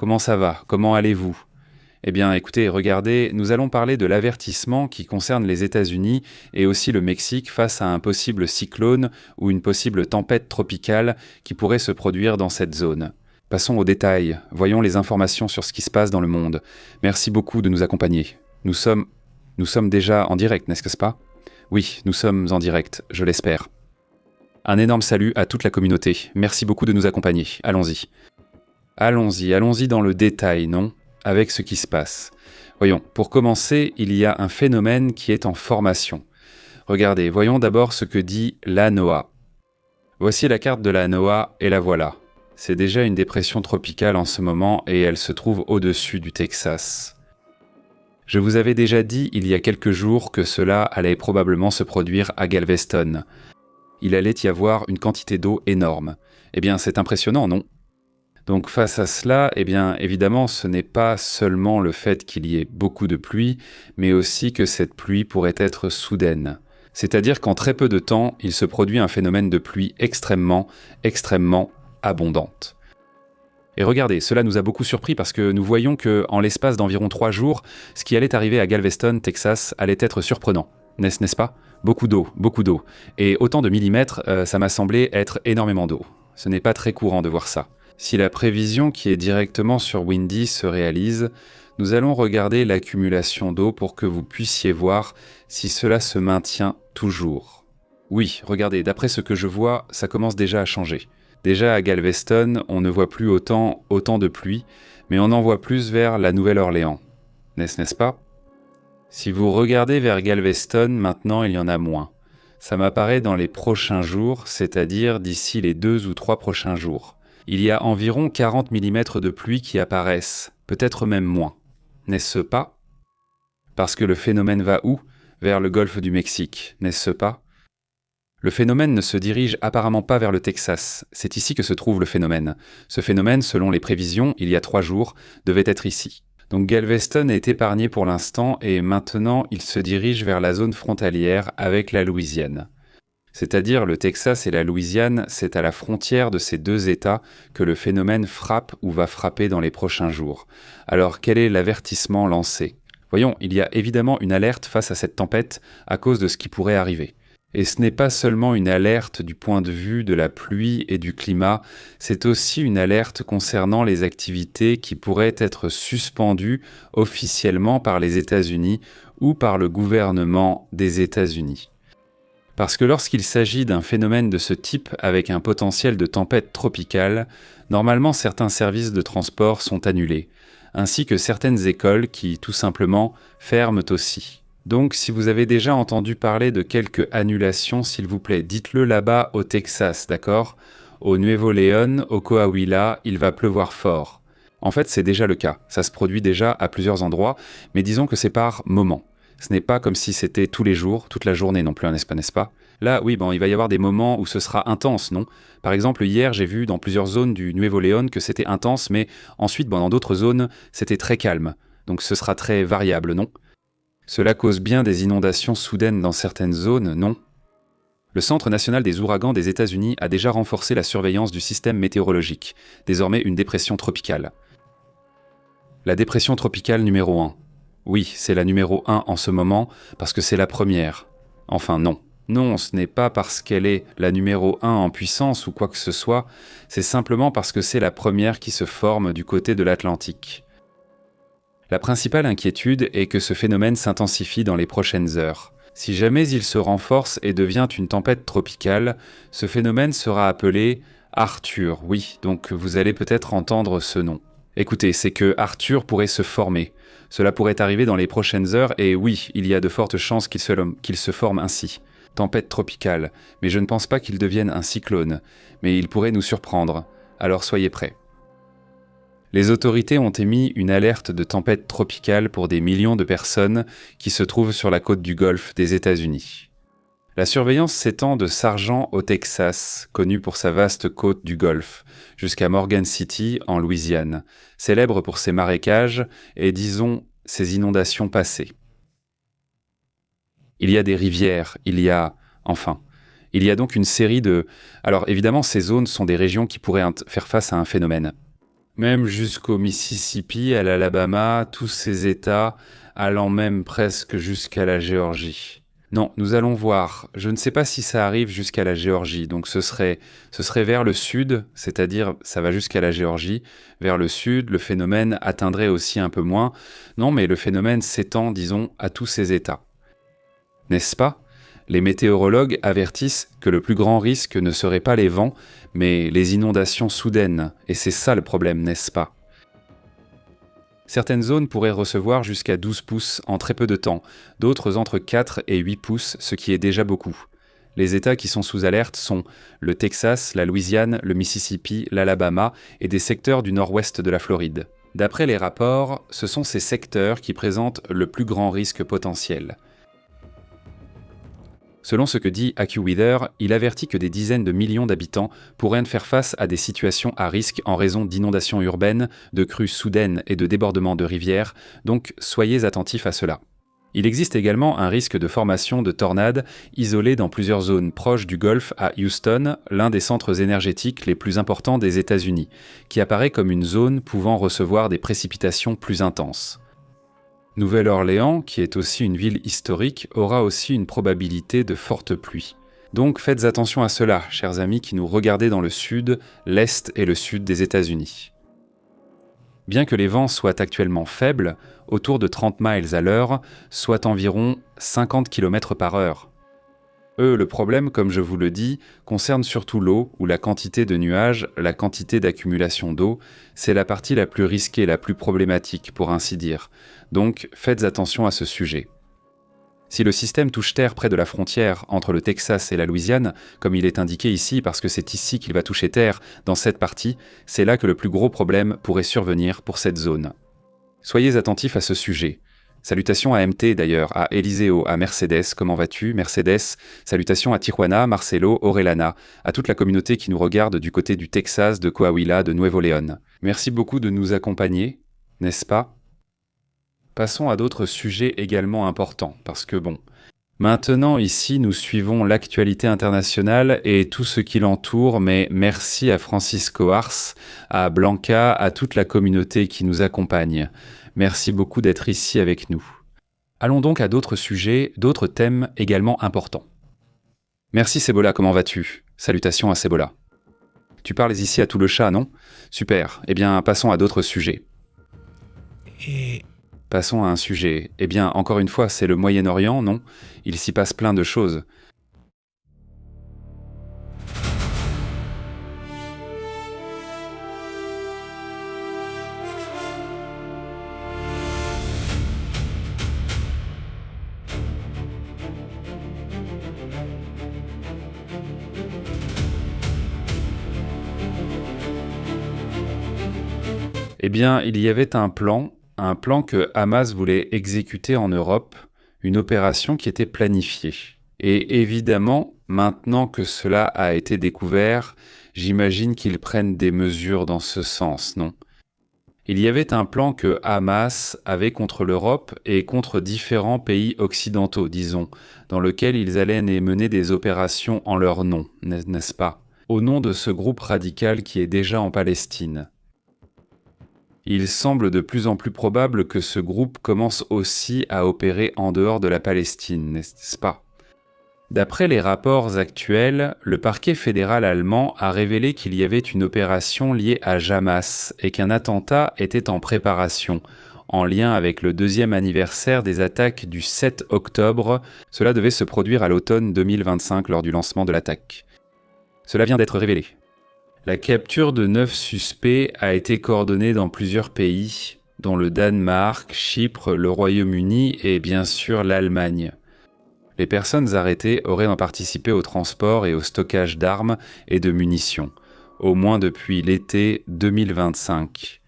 comment ça va? Comment allez-vous? Eh bien, écoutez, regardez, nous allons parler de l'avertissement qui concerne les États-Unis et aussi le Mexique face à un possible cyclone ou une possible tempête tropicale qui pourrait se produire dans cette zone. Passons aux détails, voyons les informations sur ce qui se passe dans le monde. Merci beaucoup de nous accompagner. Nous sommes déjà en direct, n'est-ce pas? Oui, nous sommes en direct, je l'espère. Un énorme salut à toute la communauté. Merci beaucoup de nous accompagner. Allons-y. Allons-y dans le détail, non? Avec ce qui se passe. Voyons, pour commencer, il y a un phénomène qui est en formation. Regardez, voyons d'abord ce que dit la NOAA. Voici la carte de la NOAA et la voilà. C'est déjà une dépression tropicale en ce moment et elle se trouve au-dessus du Texas. Je vous avais déjà dit il y a quelques jours que cela allait probablement se produire à Galveston. Il allait y avoir une quantité d'eau énorme. Eh bien, c'est impressionnant, non? Donc face à cela, eh bien, évidemment, ce n'est pas seulement le fait qu'il y ait beaucoup de pluie, mais aussi que cette pluie pourrait être soudaine. C'est-à-dire qu'en très peu de temps, il se produit un phénomène de pluie extrêmement abondante. Et regardez, cela nous a beaucoup surpris parce que nous voyons qu'en l'espace d'environ 3 jours, ce qui allait arriver à Galveston, Texas, allait être surprenant. N'est-ce pas? Beaucoup d'eau. Et autant de millimètres, ça m'a semblé être énormément d'eau. Ce n'est pas très courant de voir ça. Si la prévision qui est directement sur Windy se réalise, nous allons regarder l'accumulation d'eau pour que vous puissiez voir si cela se maintient toujours. Oui, regardez, d'après ce que je vois, ça commence déjà à changer. Déjà à Galveston, on ne voit plus autant de pluie, mais on en voit plus vers la Nouvelle-Orléans. N'est-ce pas? Si vous regardez vers Galveston, maintenant il y en a moins. Ça m'apparaît dans les prochains jours, c'est-à-dire d'ici les 2 ou 3 prochains jours. Il y a environ 40 mm de pluie qui apparaissent, peut-être même moins. N'est-ce pas? Parce que le phénomène va où? Vers le golfe du Mexique, n'est-ce pas? Le phénomène ne se dirige apparemment pas vers le Texas. C'est ici que se trouve le phénomène. Ce phénomène, selon les prévisions, il y a 3 jours, devait être ici. Donc Galveston est épargné pour l'instant et maintenant il se dirige vers la zone frontalière avec la Louisiane. C'est-à-dire le Texas et la Louisiane, c'est à la frontière de ces 2 États que le phénomène frappe ou va frapper dans les prochains jours. Alors quel est l'avertissement lancé? Voyons, il y a évidemment une alerte face à cette tempête à cause de ce qui pourrait arriver. Et ce n'est pas seulement une alerte du point de vue de la pluie et du climat, c'est aussi une alerte concernant les activités qui pourraient être suspendues officiellement par les États-Unis ou par le gouvernement des États-Unis. Parce que lorsqu'il s'agit d'un phénomène de ce type avec un potentiel de tempête tropicale, normalement certains services de transport sont annulés, ainsi que certaines écoles qui, tout simplement, ferment aussi. Donc si vous avez déjà entendu parler de quelques annulations, s'il vous plaît, dites-le là-bas au Texas, d'accord? Au Nuevo León, au Coahuila, il va pleuvoir fort. En fait, c'est déjà le cas, ça se produit déjà à plusieurs endroits, mais disons que c'est par moment. Ce n'est pas comme si c'était tous les jours, toute la journée non plus, n'est-ce pas? Là, oui, il va y avoir des moments où ce sera intense, non? Par exemple, hier, j'ai vu dans plusieurs zones du Nuevo León que c'était intense, mais ensuite, dans d'autres zones, c'était très calme. Donc ce sera très variable, non? Cela cause bien des inondations soudaines dans certaines zones, non? Le Centre national des ouragans des États-Unis a déjà renforcé la surveillance du système météorologique, désormais une dépression tropicale. La dépression tropicale numéro 1. Oui, c'est la numéro 1 en ce moment, parce que c'est la première. Enfin non. Non, ce n'est pas parce qu'elle est la numéro 1 en puissance ou quoi que ce soit, c'est simplement parce que c'est la première qui se forme du côté de l'Atlantique. La principale inquiétude est que ce phénomène s'intensifie dans les prochaines heures. Si jamais il se renforce et devient une tempête tropicale, ce phénomène sera appelé Arthur. Oui, donc vous allez peut-être entendre ce nom. Écoutez, c'est que Arthur pourrait se former. Cela pourrait arriver dans les prochaines heures et oui, il y a de fortes chances qu'il se forme ainsi. Tempête tropicale, mais je ne pense pas qu'il devienne un cyclone. Mais il pourrait nous surprendre, alors soyez prêts. Les autorités ont émis une alerte de tempête tropicale pour des millions de personnes qui se trouvent sur la côte du Golfe des États-Unis. La surveillance s'étend de Sargent au Texas, connu pour sa vaste côte du Golfe, jusqu'à Morgan City, en Louisiane, célèbre pour ses marécages et, disons, ses inondations passées. Il y a des rivières, il y a donc une série de... Alors évidemment, ces zones sont des régions qui pourraient faire face à un phénomène. Même jusqu'au Mississippi, à l'Alabama, tous ces États, allant même presque jusqu'à la Géorgie. Non, nous allons voir. Je ne sais pas si ça arrive jusqu'à la Géorgie, donc ce serait vers le sud, c'est-à-dire ça va jusqu'à la Géorgie. Vers le sud, le phénomène atteindrait aussi un peu moins. Non, mais le phénomène s'étend, disons, à tous ces États. N'est-ce pas? Les météorologues avertissent que le plus grand risque ne serait pas les vents, mais les inondations soudaines, et c'est ça le problème, n'est-ce pas? Certaines zones pourraient recevoir jusqu'à 12 pouces en très peu de temps, d'autres entre 4 et 8 pouces, ce qui est déjà beaucoup. Les États qui sont sous alerte sont le Texas, la Louisiane, le Mississippi, l'Alabama et des secteurs du nord-ouest de la Floride. D'après les rapports, ce sont ces secteurs qui présentent le plus grand risque potentiel. Selon ce que dit AccuWeather, il avertit que des dizaines de millions d'habitants pourraient faire face à des situations à risque en raison d'inondations urbaines, de crues soudaines et de débordements de rivières, donc soyez attentifs à cela. Il existe également un risque de formation de tornades isolées dans plusieurs zones proches du Golfe à Houston, l'un des centres énergétiques les plus importants des États-Unis, qui apparaît comme une zone pouvant recevoir des précipitations plus intenses. Nouvelle-Orléans, qui est aussi une ville historique, aura aussi une probabilité de fortes pluies. Donc faites attention à cela, chers amis qui nous regardez dans le sud, l'est et le sud des États-Unis. Bien que les vents soient actuellement faibles, autour de 30 miles à l'heure, soit environ 50 km par heure. Le problème, comme je vous le dis, concerne surtout l'eau, ou la quantité de nuages, la quantité d'accumulation d'eau. C'est la partie la plus risquée, la plus problématique, pour ainsi dire. Donc, faites attention à ce sujet. Si le système touche terre près de la frontière entre le Texas et la Louisiane, comme il est indiqué ici parce que c'est ici qu'il va toucher terre, dans cette partie, c'est là que le plus gros problème pourrait survenir pour cette zone. Soyez attentifs à ce sujet. Salutations à MT d'ailleurs, à Eliseo, à Mercedes, comment vas-tu Mercedes? Salutations à Tijuana, Marcelo, Orellana, à toute la communauté qui nous regarde du côté du Texas, de Coahuila, de Nuevo León. Merci beaucoup de nous accompagner, n'est-ce pas? Passons à d'autres sujets également importants, parce que bon, maintenant ici nous suivons l'actualité internationale et tout ce qui l'entoure, mais merci à Francisco Ars, à Blanca, à toute la communauté qui nous accompagne. Merci beaucoup d'être ici avec nous. Allons donc à d'autres sujets, d'autres thèmes également importants. Merci Cebola, comment vas-tu? Salutations à Cebola. Tu parles ici à tout le chat, non? Super, eh bien passons à d'autres sujets. Passons à un sujet. Eh bien, encore une fois, c'est le Moyen-Orient, non? Il s'y passe plein de choses. Eh bien, il y avait un plan que Hamas voulait exécuter en Europe, une opération qui était planifiée. Et évidemment, maintenant que cela a été découvert, j'imagine qu'ils prennent des mesures dans ce sens, non? Il y avait un plan que Hamas avait contre l'Europe et contre différents pays occidentaux, disons, dans lequel ils allaient mener des opérations en leur nom, n'est-ce pas? Au nom de ce groupe radical qui est déjà en Palestine. Il semble de plus en plus probable que ce groupe commence aussi à opérer en dehors de la Palestine, n'est-ce pas? D'après les rapports actuels, le parquet fédéral allemand a révélé qu'il y avait une opération liée à Hamas et qu'un attentat était en préparation, en lien avec le 2e anniversaire des attaques du 7 octobre. Cela devait se produire à l'automne 2025 lors du lancement de l'attaque. Cela vient d'être révélé. La capture de 9 suspects a été coordonnée dans plusieurs pays, dont le Danemark, Chypre, le Royaume-Uni et bien sûr l'Allemagne. Les personnes arrêtées auraient participé au transport et au stockage d'armes et de munitions, au moins depuis l'été 2025.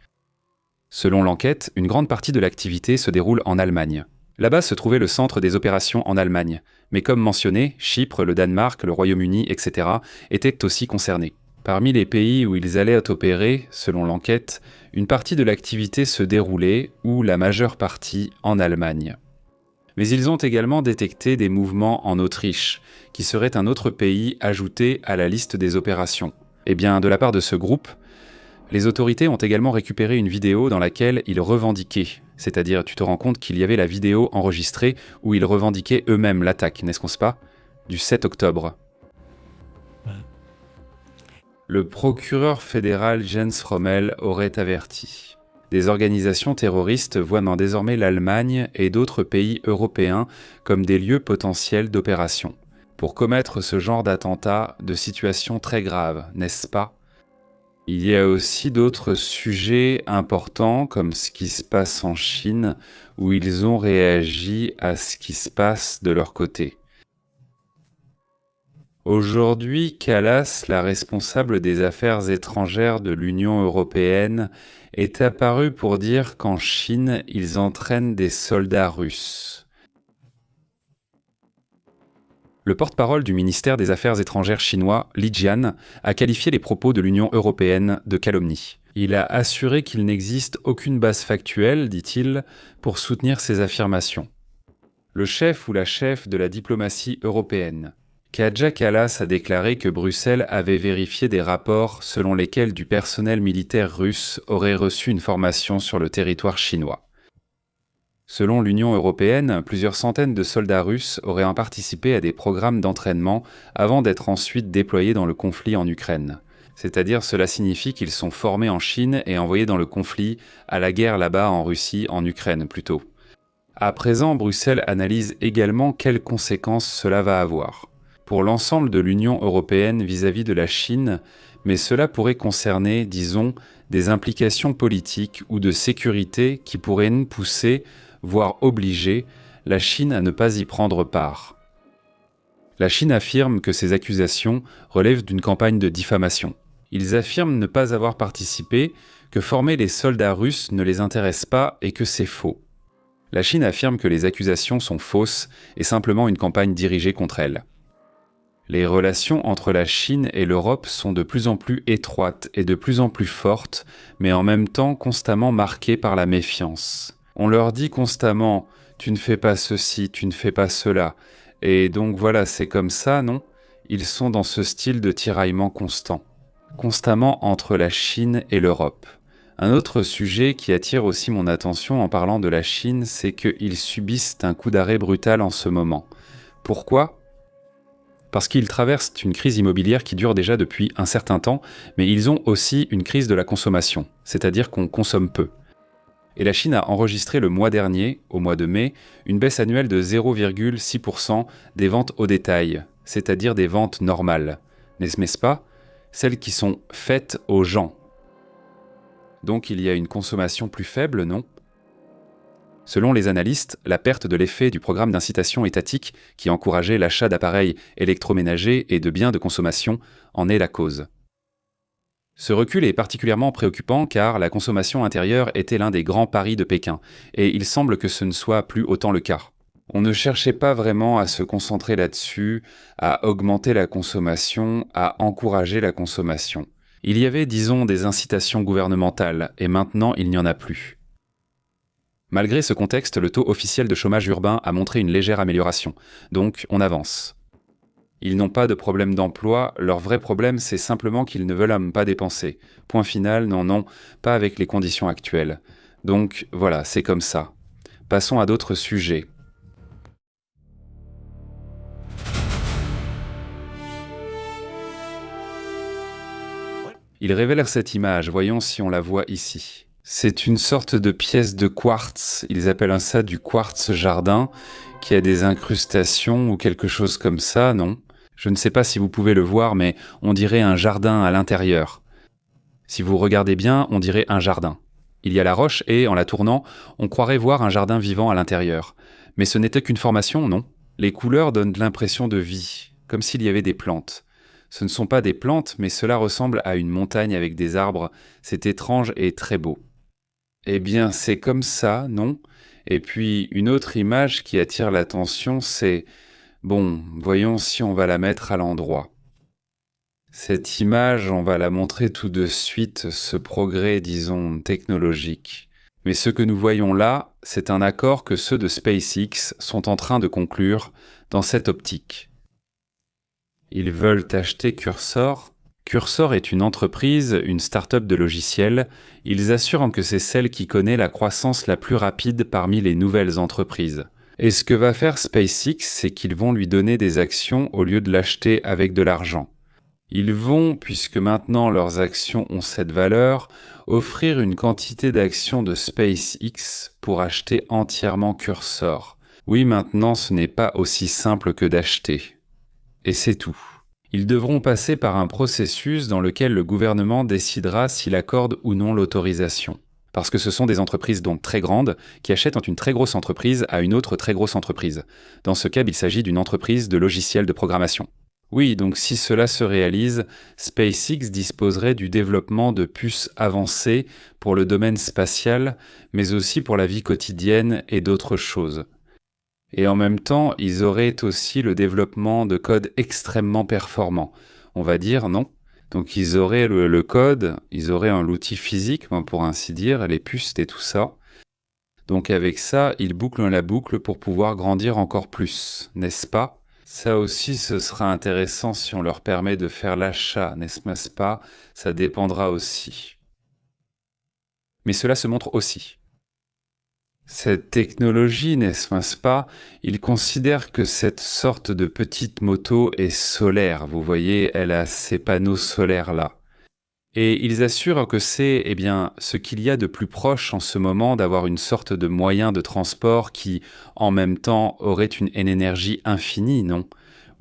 Selon l'enquête, une grande partie de l'activité se déroule en Allemagne. Là-bas se trouvait le centre des opérations en Allemagne, mais comme mentionné, Chypre, le Danemark, le Royaume-Uni, etc. étaient aussi concernés. Parmi les pays où ils allaient opérer, selon l'enquête, une partie de l'activité se déroulait, ou la majeure partie, en Allemagne. Mais ils ont également détecté des mouvements en Autriche, qui serait un autre pays ajouté à la liste des opérations. Eh bien, de la part de ce groupe, Les autorités ont également récupéré une vidéo dans laquelle ils revendiquaient, c'est-à-dire tu te rends compte qu'il y avait la vidéo enregistrée où ils revendiquaient eux-mêmes l'attaque, n'est-ce pas, du 7 octobre. Le procureur fédéral Jens Rommel aurait averti. Des organisations terroristes voient désormais l'Allemagne et d'autres pays européens comme des lieux potentiels d'opération. Pour commettre ce genre d'attentats, de situations très graves, n'est-ce pas ? Il y a aussi d'autres sujets importants comme ce qui se passe en Chine, où ils ont réagi à ce qui se passe de leur côté. Aujourd'hui, Kallas, la responsable des affaires étrangères de l'Union européenne, est apparue pour dire qu'en Chine, ils entraînent des soldats russes. Le porte-parole du ministère des Affaires étrangères chinois, Li Jian, a qualifié les propos de l'Union européenne de calomnie. Il a assuré qu'il n'existe aucune base factuelle, dit-il, pour soutenir ces affirmations. Le chef ou la chef de la diplomatie européenne, Kaja Kallas, a déclaré que Bruxelles avait vérifié des rapports selon lesquels du personnel militaire russe aurait reçu une formation sur le territoire chinois. Selon l'Union européenne, plusieurs centaines de soldats russes auraient participé à des programmes d'entraînement avant d'être ensuite déployés dans le conflit en Ukraine. C'est-à-dire, cela signifie qu'ils sont formés en Chine et envoyés dans le conflit, à la guerre là-bas en Russie, en Ukraine plutôt. À présent, Bruxelles analyse également quelles conséquences cela va avoir pour l'ensemble de l'Union européenne vis-à-vis de la Chine, mais cela pourrait concerner, disons, des implications politiques ou de sécurité qui pourraient nous pousser, voire obliger, la Chine à ne pas y prendre part. La Chine affirme que ces accusations relèvent d'une campagne de diffamation. Ils affirment ne pas avoir participé, que former les soldats russes ne les intéresse pas et que c'est faux. La Chine affirme que les accusations sont fausses et simplement une campagne dirigée contre elle. Les relations entre la Chine et l'Europe sont de plus en plus étroites et de plus en plus fortes, mais en même temps constamment marquées par la méfiance. On leur dit constamment « tu ne fais pas ceci, tu ne fais pas cela », et donc voilà, c'est comme ça, non ? Ils sont dans ce style de tiraillement constant, constamment entre la Chine et l'Europe. Un autre sujet qui attire aussi mon attention en parlant de la Chine, c'est qu'ils subissent un coup d'arrêt brutal en ce moment. Pourquoi ? Parce qu'ils traversent une crise immobilière qui dure déjà depuis un certain temps, mais ils ont aussi une crise de la consommation, c'est-à-dire qu'on consomme peu. Et la Chine a enregistré le mois dernier, au mois de mai, une baisse annuelle de 0,6% des ventes au détail, c'est-à-dire des ventes normales, n'est-ce pas ? Celles qui sont faites aux gens. Donc il y a une consommation plus faible, non ? Selon les analystes, la perte de l'effet du programme d'incitation étatique qui encourageait l'achat d'appareils électroménagers et de biens de consommation en est la cause. Ce recul est particulièrement préoccupant car la consommation intérieure était l'un des grands paris de Pékin, et il semble que ce ne soit plus autant le cas. On ne cherchait pas vraiment à se concentrer là-dessus, à augmenter la consommation, à encourager la consommation. Il y avait, disons, des incitations gouvernementales, et maintenant il n'y en a plus. Malgré ce contexte, le taux officiel de chômage urbain a montré une légère amélioration, donc on avance. Ils n'ont pas de problème d'emploi, leur vrai problème c'est simplement qu'ils ne veulent pas dépenser. Point final, non, pas avec les conditions actuelles. Donc voilà, c'est comme ça. Passons à d'autres sujets. Il révèle cette image, voyons si on la voit ici. C'est une sorte de pièce de quartz, ils appellent ça du quartz jardin, qui a des incrustations ou quelque chose comme ça, non ? Je ne sais pas si vous pouvez le voir, mais on dirait un jardin à l'intérieur. Si vous regardez bien, on dirait un jardin. Il y a la roche et, en la tournant, on croirait voir un jardin vivant à l'intérieur. Mais ce n'était qu'une formation, non ? Les couleurs donnent l'impression de vie, comme s'il y avait des plantes. Ce ne sont pas des plantes, mais cela ressemble à une montagne avec des arbres. C'est étrange et très beau. Eh bien, c'est comme ça, non ? Et puis, une autre image qui attire l'attention, c'est... Bon, voyons si on va la mettre à l'endroit. Cette image, on va la montrer tout de suite, ce progrès, disons, technologique. Mais ce que nous voyons là, c'est un accord que ceux de SpaceX sont en train de conclure dans cette optique. Ils veulent acheter Cursor. Cursor est une entreprise, une start-up de logiciels. Ils assurent que c'est celle qui connaît la croissance la plus rapide parmi les nouvelles entreprises. Et ce que va faire SpaceX, c'est qu'ils vont lui donner des actions au lieu de l'acheter avec de l'argent. Ils vont, puisque maintenant leurs actions ont cette valeur, offrir une quantité d'actions de SpaceX pour acheter entièrement Cursor. Oui, maintenant ce n'est pas aussi simple que d'acheter. Et c'est tout. Ils devront passer par un processus dans lequel le gouvernement décidera s'il accorde ou non l'autorisation. Parce que ce sont des entreprises donc très grandes qui achètent une très grosse entreprise à une autre très grosse entreprise. Dans ce cas, il s'agit d'une entreprise de logiciels de programmation. Oui, donc si cela se réalise, SpaceX disposerait du développement de puces avancées pour le domaine spatial, mais aussi pour la vie quotidienne et d'autres choses. Et en même temps, ils auraient aussi le développement de code extrêmement performant. On va dire, non? Donc ils auraient le code, ils auraient l'outil physique, pour ainsi dire, les puces et tout ça. Donc avec ça, ils bouclent la boucle pour pouvoir grandir encore plus, n'est-ce pas? Ça aussi, ce sera intéressant si on leur permet de faire l'achat, n'est-ce pas? Ça dépendra aussi. Mais cela se montre aussi. Cette technologie, n'est-ce pas? Ils considèrent que cette sorte de petite moto est solaire. Vous voyez, elle a ces panneaux solaires-là. Et ils assurent que c'est ce qu'il y a de plus proche en ce moment d'avoir une sorte de moyen de transport qui, en même temps, aurait une énergie infinie, non?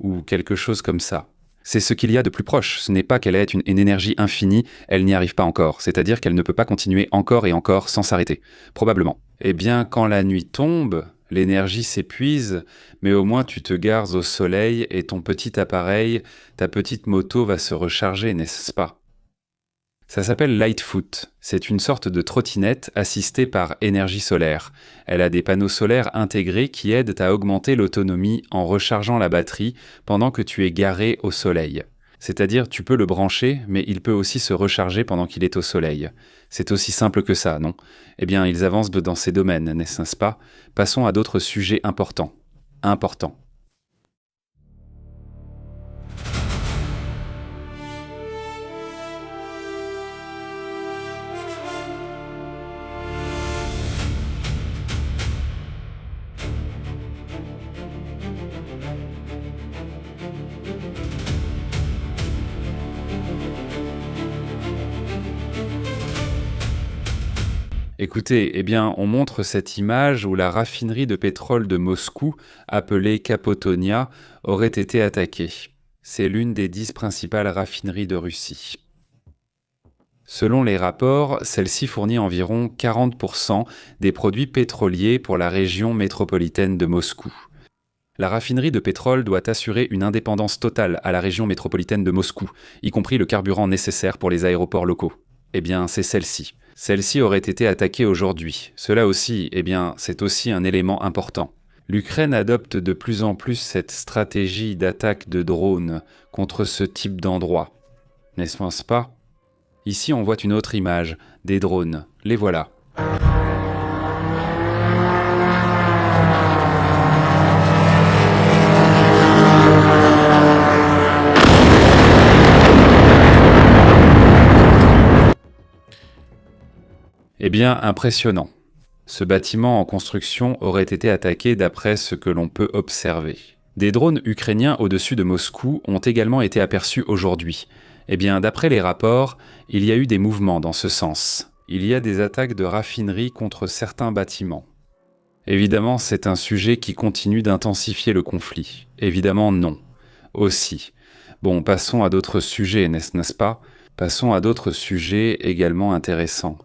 Ou quelque chose comme ça. C'est ce qu'il y a de plus proche. Ce n'est pas qu'elle ait une énergie infinie, elle n'y arrive pas encore. C'est-à-dire qu'elle ne peut pas continuer encore et encore sans s'arrêter. Probablement. Eh bien, quand la nuit tombe, l'énergie s'épuise, mais au moins tu te gares au soleil et ton petit appareil, ta petite moto va se recharger, n'est-ce pas? Ça s'appelle Lightfoot. C'est une sorte de trottinette assistée par énergie solaire. Elle a des panneaux solaires intégrés qui aident à augmenter l'autonomie en rechargeant la batterie pendant que tu es garé au soleil. C'est-à-dire, tu peux le brancher, mais il peut aussi se recharger pendant qu'il est au soleil. C'est aussi simple que ça, non? Eh bien, ils avancent dans ces domaines, n'est-ce pas? Passons à d'autres sujets importants. Importants. Écoutez, on montre cette image où la raffinerie de pétrole de Moscou, appelée Kapotonia, aurait été attaquée. C'est l'une des 10 principales raffineries de Russie. Selon les rapports, celle-ci fournit environ 40% des produits pétroliers pour la région métropolitaine de Moscou. La raffinerie de pétrole doit assurer une indépendance totale à la région métropolitaine de Moscou, y compris le carburant nécessaire pour les aéroports locaux. C'est celle-ci. Celle-ci aurait été attaquée aujourd'hui. Cela aussi, c'est aussi un élément important. L'Ukraine adopte de plus en plus cette stratégie d'attaque de drones contre ce type d'endroit. N'est-ce pas? Ici, on voit une autre image, des drones. Les voilà. Impressionnant. Ce bâtiment en construction aurait été attaqué d'après ce que l'on peut observer. Des drones ukrainiens au-dessus de Moscou ont également été aperçus aujourd'hui. D'après les rapports, il y a eu des mouvements dans ce sens. Il y a des attaques de raffineries contre certains bâtiments. Évidemment, c'est un sujet qui continue d'intensifier le conflit. Évidemment, non. Aussi. Bon, passons à d'autres sujets, n'est-ce pas? Passons à d'autres sujets également intéressants.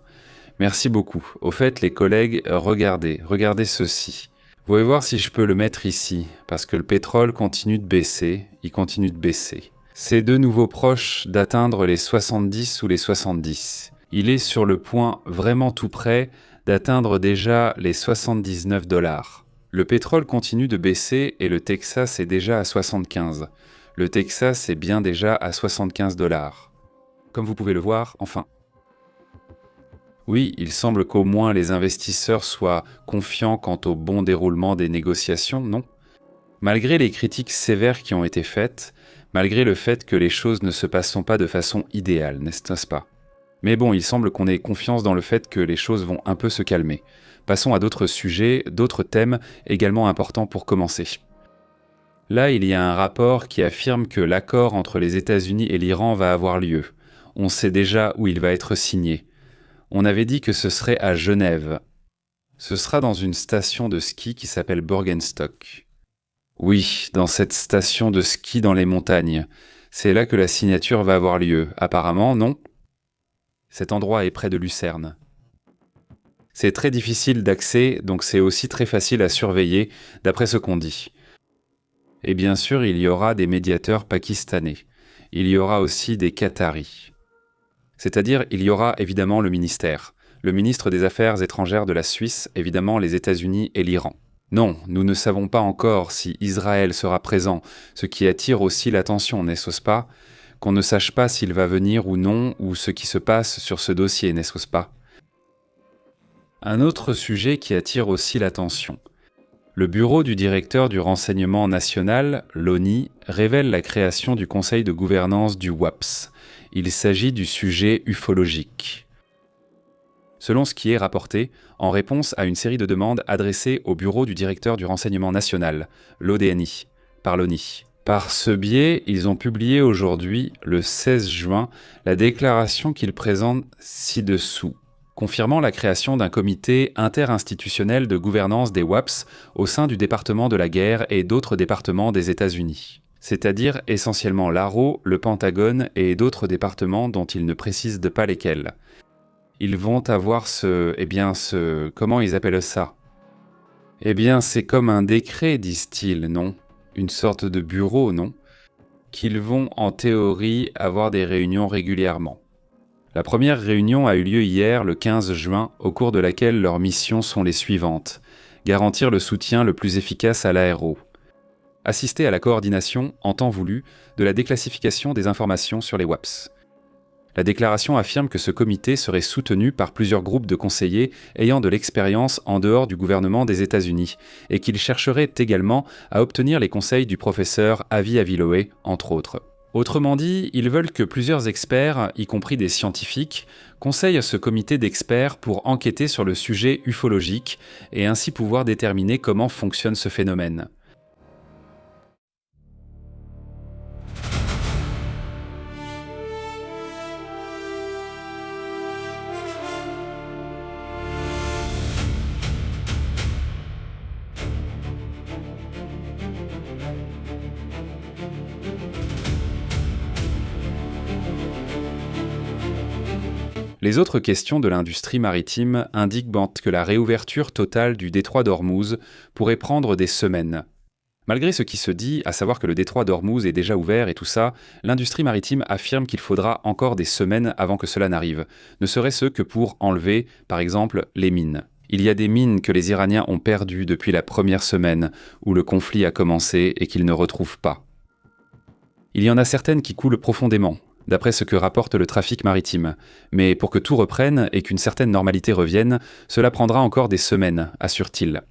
Merci beaucoup. Au fait, les collègues, regardez ceci. Vous pouvez voir si je peux le mettre ici, parce que le pétrole continue de baisser, il continue de baisser. C'est de nouveau proche d'atteindre les 70 ou les 70. Il est sur le point vraiment tout près d'atteindre déjà les 79 $. Le pétrole continue de baisser et le Texas est déjà à 75. Le Texas est bien déjà à 75 $. Comme vous pouvez le voir, enfin. Oui, il semble qu'au moins les investisseurs soient confiants quant au bon déroulement des négociations, non? Malgré les critiques sévères qui ont été faites, malgré le fait que les choses ne se passeront pas de façon idéale, n'est-ce pas? Mais bon, il semble qu'on ait confiance dans le fait que les choses vont un peu se calmer. Passons à d'autres sujets, d'autres thèmes également importants pour commencer. Là, il y a un rapport qui affirme que l'accord entre les États-Unis et l'Iran va avoir lieu. On sait déjà où il va être signé. On avait dit que ce serait à Genève. Ce sera dans une station de ski qui s'appelle Borgenstock. Oui, dans cette station de ski dans les montagnes. C'est là que la signature va avoir lieu. Apparemment, non? Cet endroit est près de Lucerne. C'est très difficile d'accès, donc c'est aussi très facile à surveiller, d'après ce qu'on dit. Et bien sûr, il y aura des médiateurs pakistanais. Il y aura aussi des Qataris. C'est-à-dire, il y aura évidemment le ministre des Affaires étrangères de la Suisse, évidemment les États-Unis et l'Iran. Non, nous ne savons pas encore si Israël sera présent, ce qui attire aussi l'attention, n'est-ce pas? Qu'on ne sache pas s'il va venir ou non, ou ce qui se passe sur ce dossier, n'est-ce pas? Un autre sujet qui attire aussi l'attention. Le bureau du directeur du renseignement national, l'ONI, révèle la création du conseil de gouvernance du WAPS. Il s'agit du sujet ufologique. Selon ce qui est rapporté, en réponse à une série de demandes adressées au bureau du directeur du renseignement national, l'ODNI, par l'ONI. Par ce biais, ils ont publié aujourd'hui, le 16 juin, la déclaration qu'ils présentent ci-dessous, confirmant la création d'un comité interinstitutionnel de gouvernance des WAPS au sein du département de la guerre et d'autres départements des États-Unis, c'est-à-dire essentiellement l'ARO, le Pentagone et d'autres départements dont ils ne précisent pas lesquels. Ils vont avoir comment ils appellent ça? Eh bien, c'est comme un décret, disent-ils, non? Une sorte de bureau, non? Qu'ils vont, en théorie, avoir des réunions régulièrement. La première réunion a eu lieu hier, le 15 juin, au cours de laquelle leurs missions sont les suivantes. Garantir le soutien le plus efficace à l'ARO. Assister à la coordination, en temps voulu, de la déclassification des informations sur les WAPS. La déclaration affirme que ce comité serait soutenu par plusieurs groupes de conseillers ayant de l'expérience en dehors du gouvernement des États-Unis et qu'il chercherait également à obtenir les conseils du professeur Avi Aviloé, entre autres. Autrement dit, ils veulent que plusieurs experts, y compris des scientifiques, conseillent ce comité d'experts pour enquêter sur le sujet ufologique et ainsi pouvoir déterminer comment fonctionne ce phénomène. Les autres questions de l'industrie maritime indiquent que la réouverture totale du détroit d'Ormuz pourrait prendre des semaines. Malgré ce qui se dit, à savoir que le détroit d'Ormuz est déjà ouvert et tout ça, l'industrie maritime affirme qu'il faudra encore des semaines avant que cela n'arrive, ne serait-ce que pour enlever, par exemple, les mines. Il y a des mines que les Iraniens ont perdues depuis la première semaine où le conflit a commencé et qu'ils ne retrouvent pas. Il y en a certaines qui coulent profondément, d'après ce que rapporte le trafic maritime. Mais pour que tout reprenne et qu'une certaine normalité revienne, cela prendra encore des semaines, assure-t-il.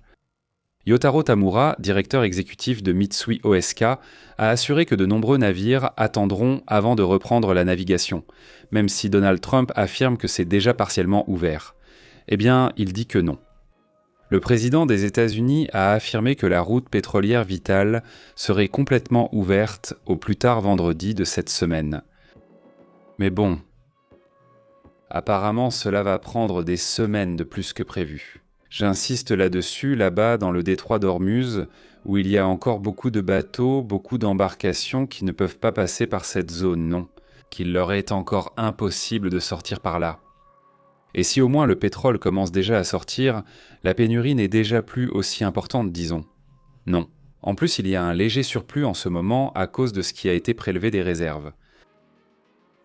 Yotaro Tamura, directeur exécutif de Mitsui O.S.K., a assuré que de nombreux navires attendront avant de reprendre la navigation, même si Donald Trump affirme que c'est déjà partiellement ouvert. Eh bien, il dit que non. Le président des États-Unis a affirmé que la route pétrolière vitale serait complètement ouverte au plus tard vendredi de cette semaine. Mais bon, apparemment cela va prendre des semaines de plus que prévu. J'insiste là-dessus, là-bas dans le détroit d'Ormuz, où il y a encore beaucoup de bateaux, beaucoup d'embarcations qui ne peuvent pas passer par cette zone, non, qu'il leur est encore impossible de sortir par là. Et si au moins le pétrole commence déjà à sortir, la pénurie n'est déjà plus aussi importante, disons. Non. En plus, il y a un léger surplus en ce moment à cause de ce qui a été prélevé des réserves.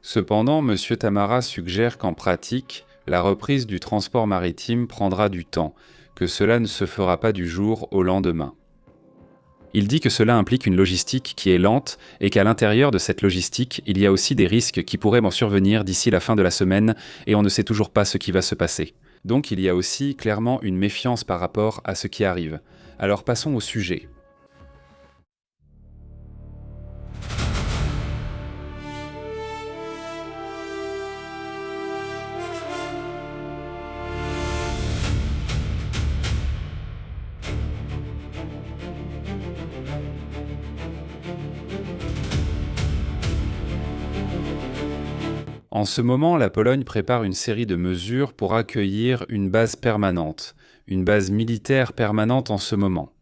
Cependant, M. Tamara suggère qu'en pratique, la reprise du transport maritime prendra du temps, que cela ne se fera pas du jour au lendemain. Il dit que cela implique une logistique qui est lente et qu'à l'intérieur de cette logistique, il y a aussi des risques qui pourraient m'en survenir d'ici la fin de la semaine et on ne sait toujours pas ce qui va se passer. Donc il y a aussi clairement une méfiance par rapport à ce qui arrive. Alors passons au sujet. En ce moment, la Pologne prépare une série de mesures pour accueillir une base permanente, une base militaire permanente en ce moment.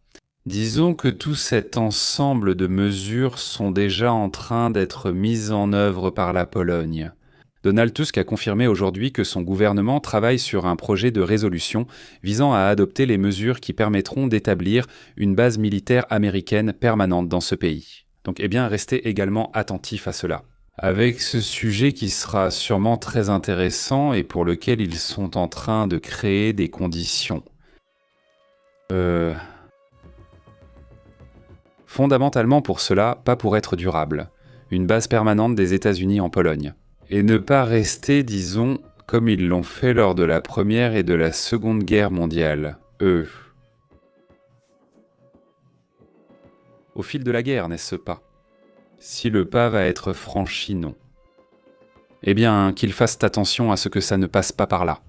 Disons que tout cet ensemble de mesures sont déjà en train d'être mises en œuvre par la Pologne. Donald Tusk a confirmé aujourd'hui que son gouvernement travaille sur un projet de résolution visant à adopter les mesures qui permettront d'établir une base militaire américaine permanente dans ce pays. Donc, restez également attentifs à cela. Avec ce sujet qui sera sûrement très intéressant et pour lequel ils sont en train de créer des conditions. Fondamentalement pour cela, pas pour être durable. Une base permanente des États-Unis en Pologne. Et ne pas rester, disons, comme ils l'ont fait lors de la Première et de la Seconde Guerre mondiale. Au fil de la guerre, n'est-ce pas? Si le pas va être franchi, non. Eh bien, qu'ils fassent attention à ce que ça ne passe pas par là.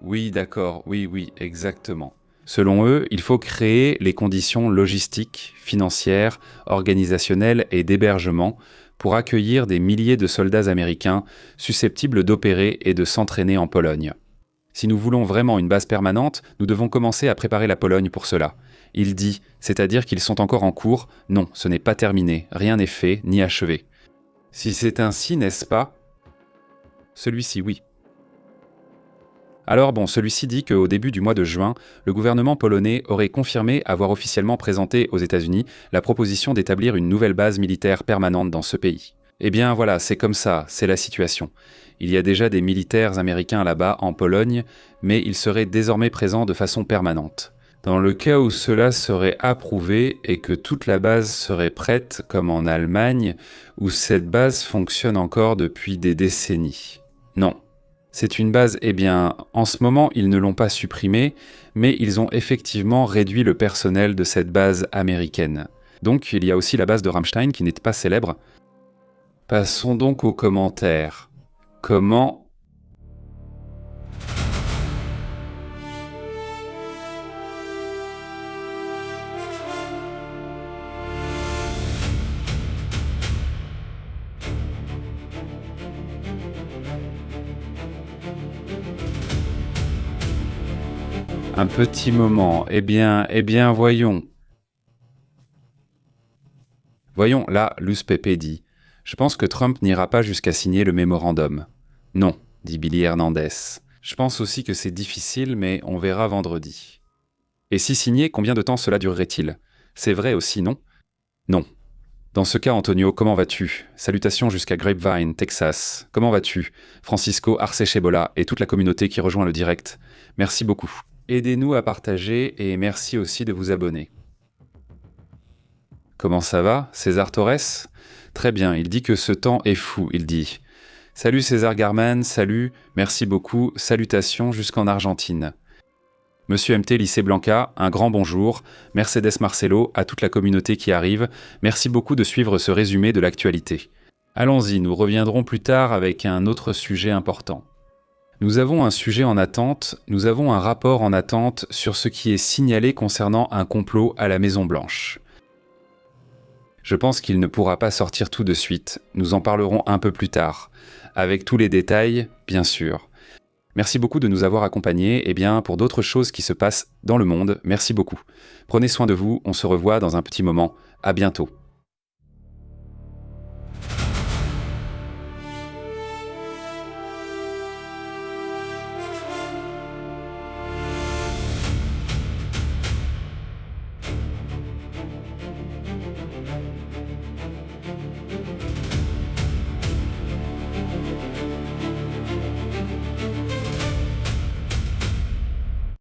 Oui, d'accord, oui, exactement. Selon eux, il faut créer les conditions logistiques, financières, organisationnelles et d'hébergement pour accueillir des milliers de soldats américains susceptibles d'opérer et de s'entraîner en Pologne. Si nous voulons vraiment une base permanente, nous devons commencer à préparer la Pologne pour cela. Il dit, c'est-à-dire qu'ils sont encore en cours, non, ce n'est pas terminé, rien n'est fait, ni achevé. Si c'est ainsi, n'est-ce pas? Celui-ci, oui. Alors celui-ci dit qu'au début du mois de juin, le gouvernement polonais aurait confirmé avoir officiellement présenté aux États-Unis la proposition d'établir une nouvelle base militaire permanente dans ce pays. Eh bien voilà, c'est comme ça, c'est la situation. Il y a déjà des militaires américains là-bas en Pologne, mais ils seraient désormais présents de façon permanente. Dans le cas où cela serait approuvé et que toute la base serait prête, comme en Allemagne, où cette base fonctionne encore depuis des décennies. Non. C'est une base, en ce moment, ils ne l'ont pas supprimée, mais ils ont effectivement réduit le personnel de cette base américaine. Donc, il y a aussi la base de Ramstein qui n'est pas célèbre. Passons donc aux commentaires. Comment... Un petit moment, voyons. Voyons, là, Luz Pepe dit « Je pense que Trump n'ira pas jusqu'à signer le mémorandum. » Non, dit Billy Hernandez. Je pense aussi que c'est difficile, mais on verra vendredi. Et si signé, combien de temps cela durerait-il? C'est vrai aussi, non? Non. Dans ce cas, Antonio, comment vas-tu? Salutations jusqu'à Grapevine, Texas. Comment vas-tu? Francisco Arcechebola et toute la communauté qui rejoint le direct. Merci beaucoup. Aidez-nous à partager et merci aussi de vous abonner. Comment ça va, César Torres? Très bien, il dit que ce temps est fou, il dit. Salut César Garman, salut, merci beaucoup, salutations jusqu'en Argentine. Monsieur MT Lycée Blanca, un grand bonjour, Mercedes Marcelo, à toute la communauté qui arrive, merci beaucoup de suivre ce résumé de l'actualité. Allons-y, nous reviendrons plus tard avec un autre sujet important. Nous avons un sujet en attente, nous avons un rapport en attente sur ce qui est signalé concernant un complot à la Maison-Blanche. Je pense qu'il ne pourra pas sortir tout de suite, nous en parlerons un peu plus tard, avec tous les détails, bien sûr. Merci beaucoup de nous avoir accompagnés, pour d'autres choses qui se passent dans le monde, merci beaucoup. Prenez soin de vous, on se revoit dans un petit moment, à bientôt.